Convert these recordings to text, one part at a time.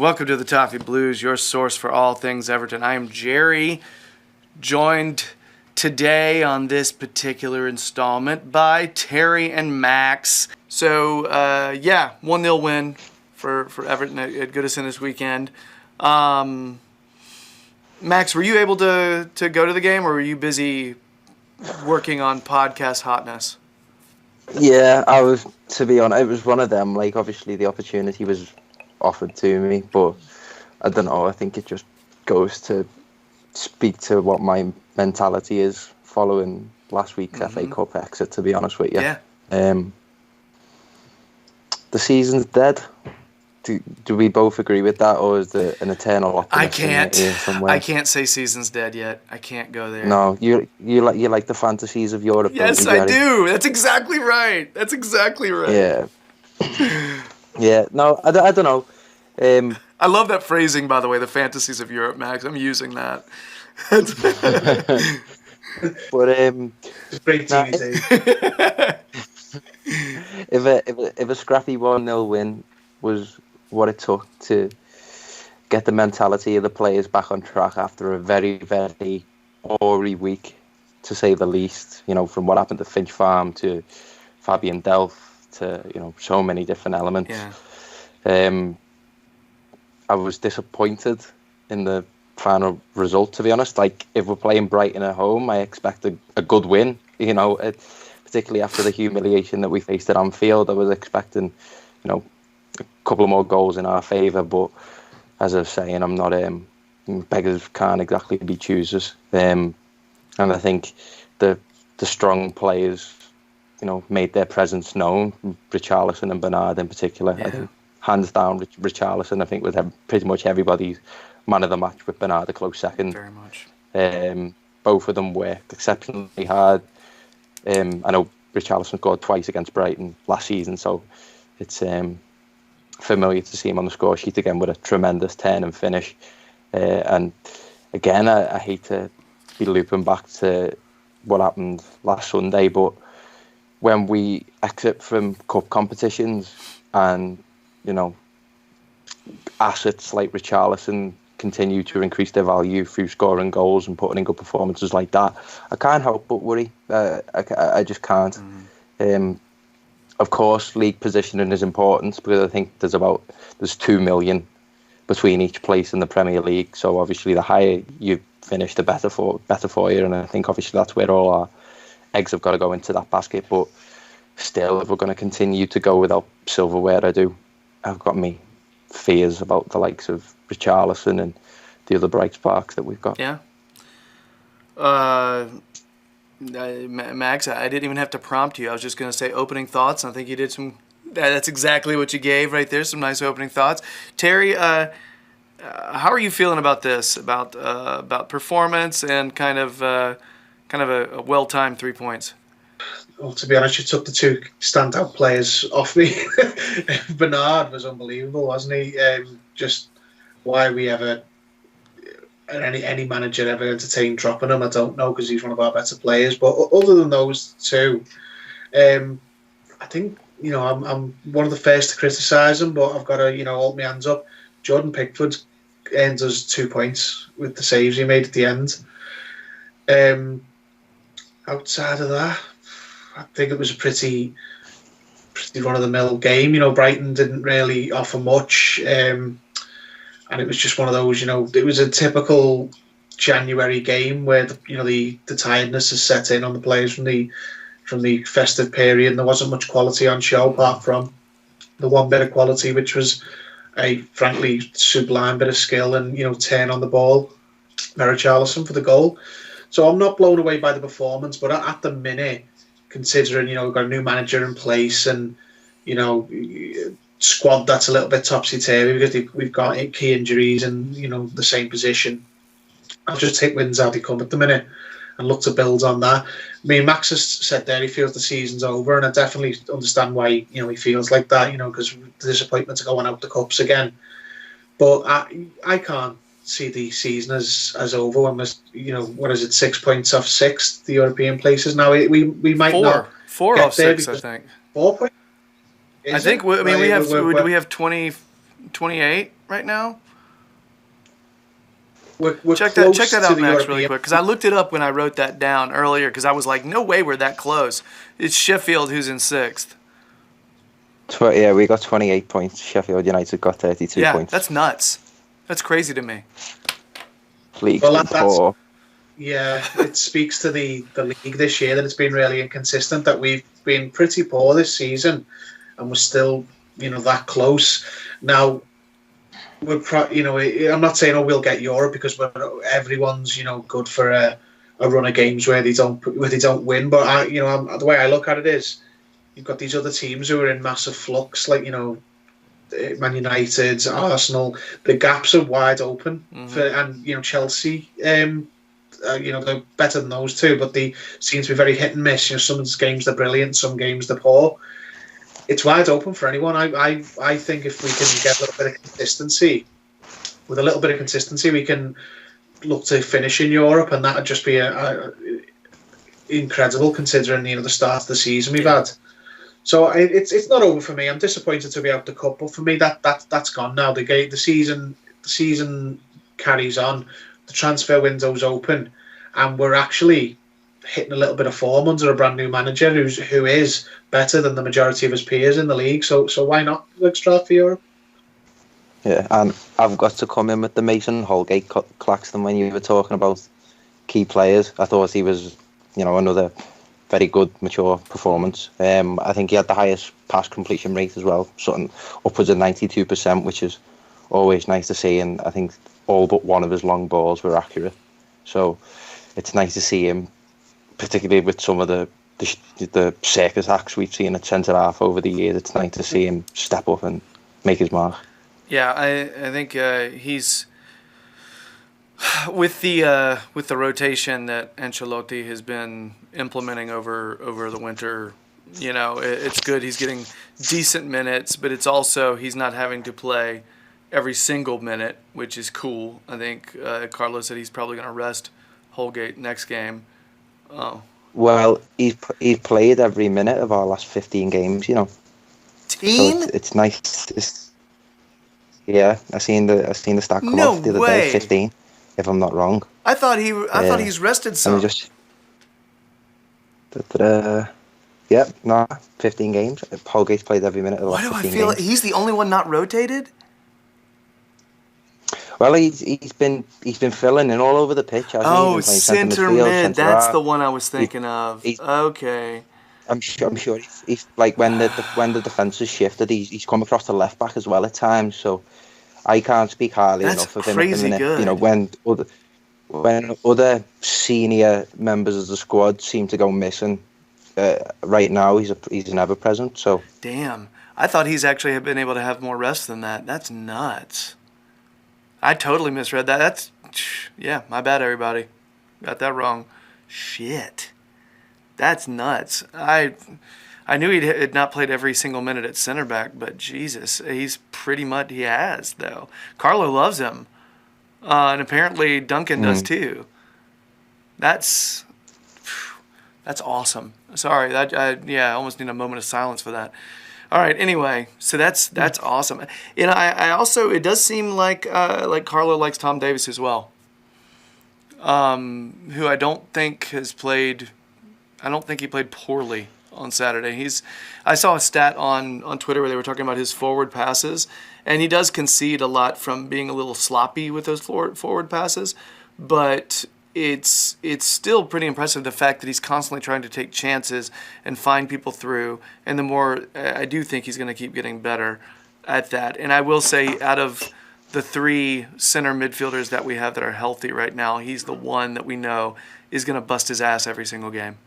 Welcome to the Toffee Blues, your source for all things Everton. I am Gerry, joined today on this particular installment by Terry and Max. So, 1-0 win for Everton at Goodison this weekend. Max, were you able to go to the game, or were you busy working on podcast hotness? Yeah, I was, to be honest, it was one of them. Like, obviously the opportunity was offered to me, but I don't know, I think it just goes to speak to what my mentality is following last week's FA Cup exit, to be honest with you. Yeah. The season's dead. Do we both agree with that, or is there an eternal optimism here somewhere? I can't say season's dead yet. I can't go there. No, you like the fantasies of Europe. Yes, don't you, I Gerry? do. That's exactly right. Yeah. Yeah. No, I don't know. I love that phrasing, by the way, the fantasies of Europe, Max. I'm using that. But It's great TV. if a scrappy 1-0 win was what it took to get the mentality of the players back on track after a very, very hoary week, to say the least, you know, from what happened to Finch Farm to Fabian Delph to, you know, so many different elements. Yeah. I was disappointed in the final result, to be honest. Like, if we're playing Brighton at home, I expect a good win, you know, particularly after the humiliation that we faced at Anfield. I was expecting, you know, a couple of more goals in our favour, but as I was saying, I'm not beggars can't exactly be choosers, and I think the strong players, you know, made their presence known. Richarlison and Bernard in particular. Yeah. I think hands down Richarlison, I think, was pretty much everybody's man of the match, with Bernard a close second. Very much. Both of them worked exceptionally hard. I know Richarlison scored twice against Brighton last season, so it's familiar to see him on the score sheet again with a tremendous turn and finish. And again, I hate to be looping back to what happened last Sunday, but when we exit from cup competitions and, you know, assets like Richarlison continue to increase their value through scoring goals and putting in good performances like that, I can't help but worry. I just can't. Of course, league positioning is important, because I think there's 2 million between each place in the Premier League. So obviously, the higher you finish, the better for you. And I think obviously that's where all our eggs have got to go into that basket. But still, if we're going to continue to go without silverware, I've got me fears about the likes of Richarlison and the other bright sparks that we've got. Yeah. Max, I didn't even have to prompt you. I was just going to say opening thoughts, and I think you did some. That's exactly what you gave right there. Some nice opening thoughts. Terry, how are you feeling about this? About performance and kind of a well-timed 3 points? Well, to be honest, you took the two standout players off me. Bernard was unbelievable, wasn't he? Just why we ever, any manager ever entertained dropping him, I don't know, because he's one of our better players. But other than those two, I think, you know, I'm one of the first to criticise him, but I've got to, you know, hold my hands up. Jordan Pickford earned us 2 points with the saves he made at the end. Outside of that, I think it was a pretty run-of-the-mill game. You know, Brighton didn't really offer much, and it was just one of those, you know, it was a typical January game where the tiredness is set in on the players from the festive period, and there wasn't much quality on show apart from the one bit of quality, which was a frankly sublime bit of skill and, you know, turn on the ball, Richarlison for the goal. So I'm not blown away by the performance, but at the minute, considering, you know, we've got a new manager in place and, you know, squad that's a little bit topsy-turvy because we've got key injuries and, you know, the same position, I'll just take wins how they come at the minute and look to build on that. I mean, Max has said there he feels the season's over, and I definitely understand why, you know, he feels like that, you know, because the disappointment of going out the cups again. But I can't see the season as over when we're, you know, what is it, 6 points off sixth, the European places. Now we might four get off six, I think. 4 points. I think. We have 28 right now? We're Check close that to out, the Max, really European. quick, because I looked it up when I wrote that down earlier, because I was like, no way we're that close. It's Sheffield who's in 6th. Yeah, we got 28 points. Sheffield United got 32 Yeah, points. that's nuts. That's crazy to me. League's Well, been poor. yeah, it speaks to the league this year that it's been really inconsistent, that we've been pretty poor this season and we're still, that close. Now, I'm not saying, we'll get Europe, because everyone's, good for a run of games where they don't win. But the way I look at it is, you've got these other teams who are in massive flux, like, Man United, Arsenal. The gaps are wide open and Chelsea. They're better than those two, but they seem to be very hit and miss. Some games they're brilliant, some games they're poor. It's wide open for anyone. I think if we can get a little bit of consistency, we can look to finish in Europe, and that would just be incredible, considering the start of the season we've had. So it's not over for me. I'm disappointed to be out the cup, but for me that's gone now. The season carries on. The transfer window's open, and we're actually hitting a little bit of form under a brand new manager who is better than the majority of his peers in the league. So why not start for Europe? Yeah, and I've got to come in with the Mason Holgate Claxton when you were talking about key players. I thought he was, another very good, mature performance. I think he had the highest pass completion rate as well, something upwards of 92%, which is always nice to see. And I think all but one of his long balls were accurate. So it's nice to see him, particularly with some of the circus acts we've seen at centre half over the years. It's nice to see him step up and make his mark. Yeah, I think he's with the rotation that Ancelotti has been implementing over the winter. It's good. He's getting decent minutes, but it's also he's not having to play every single minute, which is cool. I think Carlos said he's probably going to rest Holgate next game. Oh. Well, he's played every minute of our last 15 games, Team? So it's nice. Yeah, I seen the stat come off the other day, 15, if I'm not wrong. I thought he's rested some. 15 games. Holgate's played every minute of the last 15 games. Why do I feel like he's the only one not rotated? Well, he's been filling in all over the pitch. Centre mid. That's the one I was thinking of. Okay. I'm sure he's like when the defence has shifted, he's come across the left back as well at times. So I can't speak highly enough of him at the minute. Good. When other senior members of the squad seem to go missing, right now he's never present. So damn, I thought he's actually been able to have more rest than that. That's nuts. I totally misread that. My bad, everybody. Got that wrong. Shit. That's nuts. I knew he had not played every single minute at center back, but Jesus, he has, though. Carlo loves him. And apparently Duncan does too. That's awesome. Sorry, I almost need a moment of silence for that. All right. Anyway, so that's awesome. And I also, it does seem like Carlo likes Tom Davis as well, who I don't think has played. I don't think he played poorly on Saturday. I saw a stat on Twitter where they were talking about his forward passes, and he does concede a lot from being a little sloppy with those forward passes, but it's still pretty impressive, the fact that he's constantly trying to take chances and find people through. And the more, I do think he's going to keep getting better at that. And I will say, out of the three center midfielders that we have that are healthy right now, he's the one that we know is going to bust his ass every single game.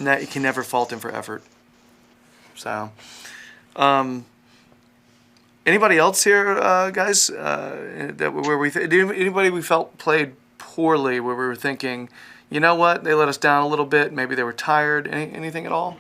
You can never fault him for effort. So, anybody else here, guys? Anybody we felt played poorly, where we were thinking, you know what, they let us down a little bit. Maybe they were tired. Anything at all?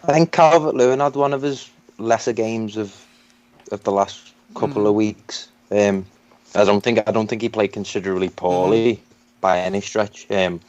I think Calvert-Lewin had one of his lesser games of the last couple of weeks. I don't think he played considerably poorly by any stretch. And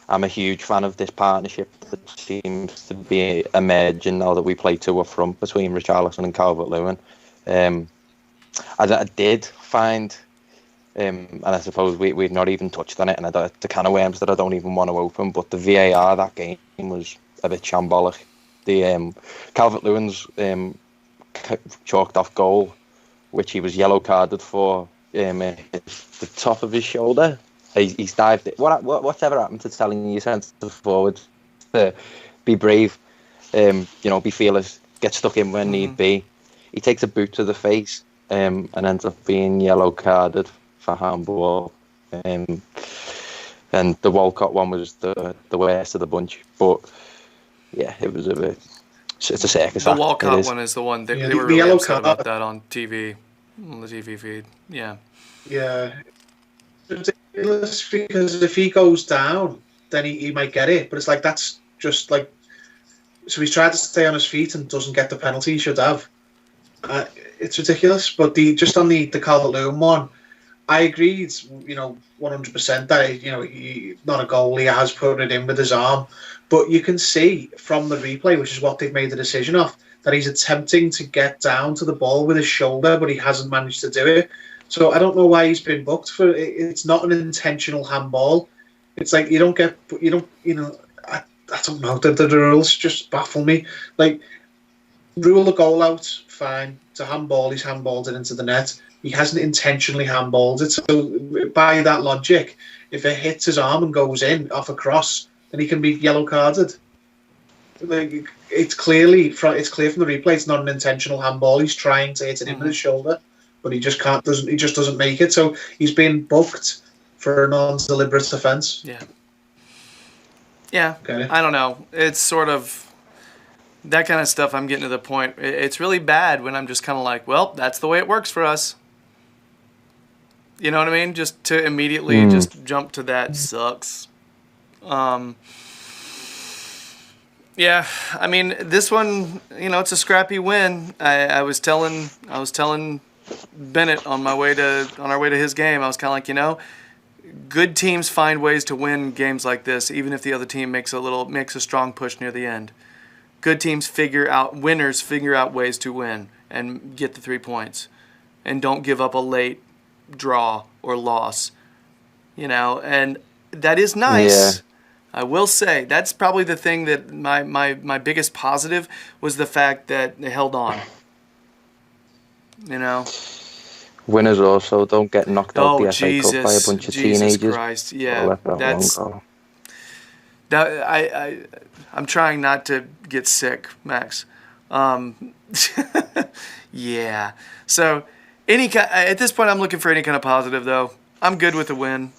I'm a huge fan of this partnership that seems to be emerging now that we play two up front between Richarlison and Calvert-Lewin. I did find, and I suppose we've not even touched on it, and it's a can of worms that I don't even want to open, but the VAR that game was a bit shambolic. The Calvert-Lewin's chalked off goal, which he was yellow carded for, the top of his shoulder. He's dived it. Whatever happened to telling your centre forward to be brave, be fearless, get stuck in when need be. He takes a boot to the face and ends up being yellow carded for handball. And the Walcott one was the worst of the bunch. But yeah, it was a bit. It's a circus. The Walcott one is the one they were really upset about that on TV, on the TV feed. Yeah. Yeah. Ridiculous, because if he goes down, then he might get it. But it's like, that's just like, so he's tried to stay on his feet and doesn't get the penalty he should have. It's ridiculous. But just on the Calvert-Lewin one, I agree. It's 100% that he not a goal. He has put it in with his arm, but you can see from the replay, which is what they've made the decision of, that he's attempting to get down to the ball with his shoulder, but he hasn't managed to do it. So I don't know why he's been booked for it. It's not an intentional handball. It's like I don't know. The rules just baffle me. Like, rule the goal out, fine. To handball, he's handballed it into the net. He hasn't intentionally handballed it. So by that logic, if it hits his arm and goes in off a cross, then he can be yellow carded. Like, it's clear from the replay. It's not an intentional handball. He's trying to hit it in with his shoulder, but he just can't. He just doesn't make it. So he's been booked for a non-deliberate offence. Yeah. Yeah. Okay. I don't know. It's sort of that kind of stuff. I'm getting to the point. It's really bad when I'm just kind of like, well, that's the way it works for us. You know what I mean? Just to immediately just jump to that sucks. Yeah, I mean, this one, it's a scrappy win. I was telling Bennett on our way to his game, I was kind of like, good teams find ways to win games like this, even if the other team makes a strong push near the end. Good teams winners figure out ways to win and get the 3 points, and don't give up a late draw or loss, and that is nice. Yeah. I will say that's probably the thing that my biggest positive was the fact that they held on. Winners also don't get knocked out the FA Cup by a bunch of Jesus teenagers. Christ, yeah, I'm trying not to get sick, Max. Yeah. So at this point, I'm looking for any kind of positive, though. I'm good with the win.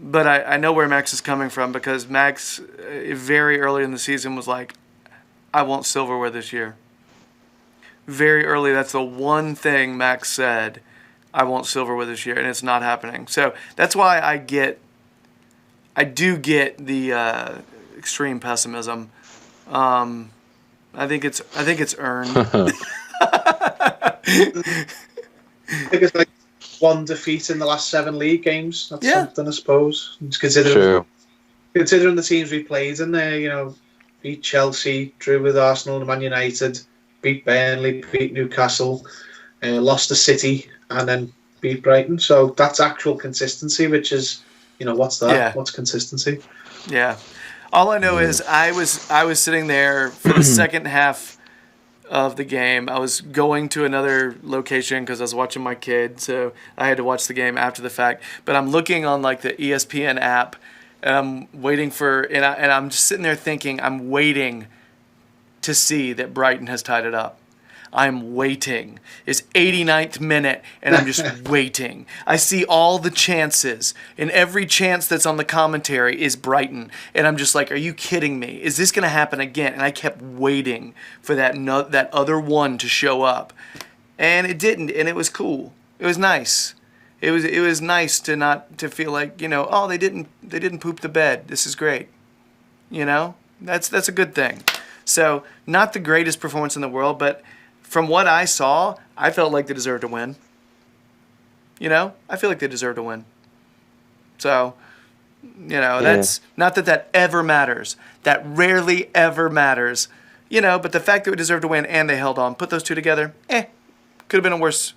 But I know where Max is coming from, because Max very early in the season was like, I want silverware this year. Very early, that's the one thing Max said, I want silverware this year, and it's not happening. So that's why I do get the extreme pessimism. I think it's earned. I think it's like one defeat in the last 7 league games. That's something, I suppose. Considering the teams we played in there, beat Chelsea, drew with Arsenal and Man United, beat Burnley, beat Newcastle, lost to City, and then beat Brighton. So that's actual consistency, which is, what's that? Yeah. What's consistency? Yeah. All I know is I was sitting there for the second half of the game. I was going to another location because I was watching my kid, so I had to watch the game after the fact. But I'm looking on like the ESPN app, and I'm waiting and I'm just sitting there thinking, I'm waiting to see that Brighton has tied it up. I'm waiting. It's 89th minute, and I'm just waiting. I see all the chances, and every chance that's on the commentary is Brighton. And I'm just like, are you kidding me? Is this going to happen again? And I kept waiting for that other one to show up. And it didn't, and it was cool. It was nice. It was nice to feel like, oh, they didn't poop the bed. This is great. That's a good thing. So, not the greatest performance in the world, but from what I saw, I felt like they deserved to win. I feel like they deserved to win. So, that's not that ever matters. That rarely ever matters. But the fact that we deserved to win and they held on, put those two together, could have been a worse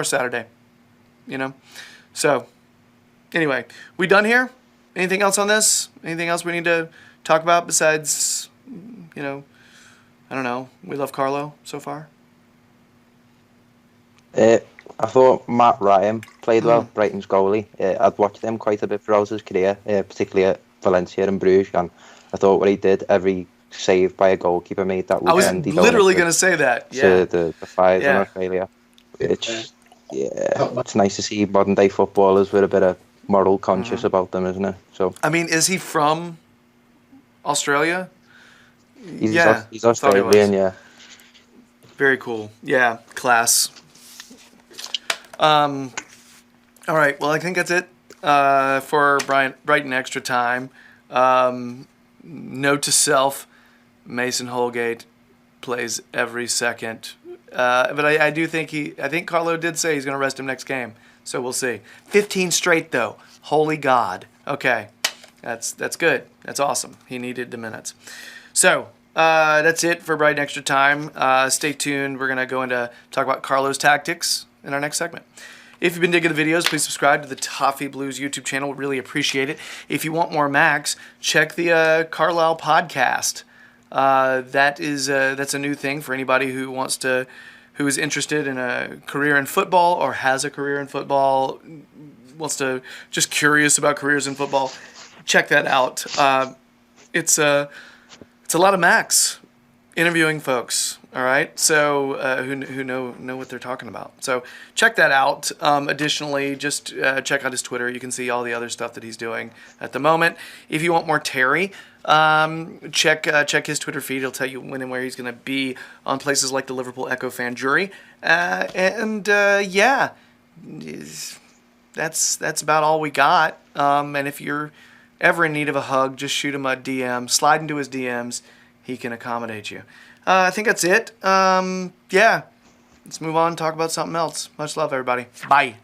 Saturday. So, anyway, we done here? Anything else on this? Anything else we need to talk about besides, I don't know, we love Carlo so far? I thought Matt Ryan played well, Brighton's goalie. I'd watched him quite a bit throughout his career, particularly at Valencia and Bruges, and I thought what he did, every save by a goalkeeper made that weekend. I was literally going to say that. Yeah. The 5 on Australia. It's nice to see modern day footballers with a bit of moral conscience about them, isn't it? So, I mean, is he from Australia? He's Australian, yeah. Very cool. Yeah, class. All right. Well, I think that's it for Brighton Extra Time. Note to self: Mason Holgate plays every second. But I do think I think Carlo did say he's going to rest him next game. So we'll see. 15 straight though. Holy God. Okay, that's good. That's awesome. He needed the minutes. So that's it for Brighton Extra Time. Stay tuned. We're going to go into talk about Carlo's tactics in our next segment. If you've been digging the videos, please subscribe to the Toffee Blues YouTube channel. We'd really appreciate it. If you want more Max, check the Carlisle podcast. That's a new thing for anybody who is interested in a career in football or has a career in football, wants to just curious about careers in football. Check that out. It's a lot of Max interviewing folks. All right, so who know what they're talking about. So check that out. Additionally, just check out his Twitter. You can see all the other stuff that he's doing at the moment. If you want more Terry, check his Twitter feed. He'll tell you when and where he's going to be on places like the Liverpool Echo fan jury. That's about all we got. And if you're ever in need of a hug, just shoot him a DM. Slide into his DMs. He can accommodate you. I think that's it. Let's move on and talk about something else. Much love, everybody. Bye.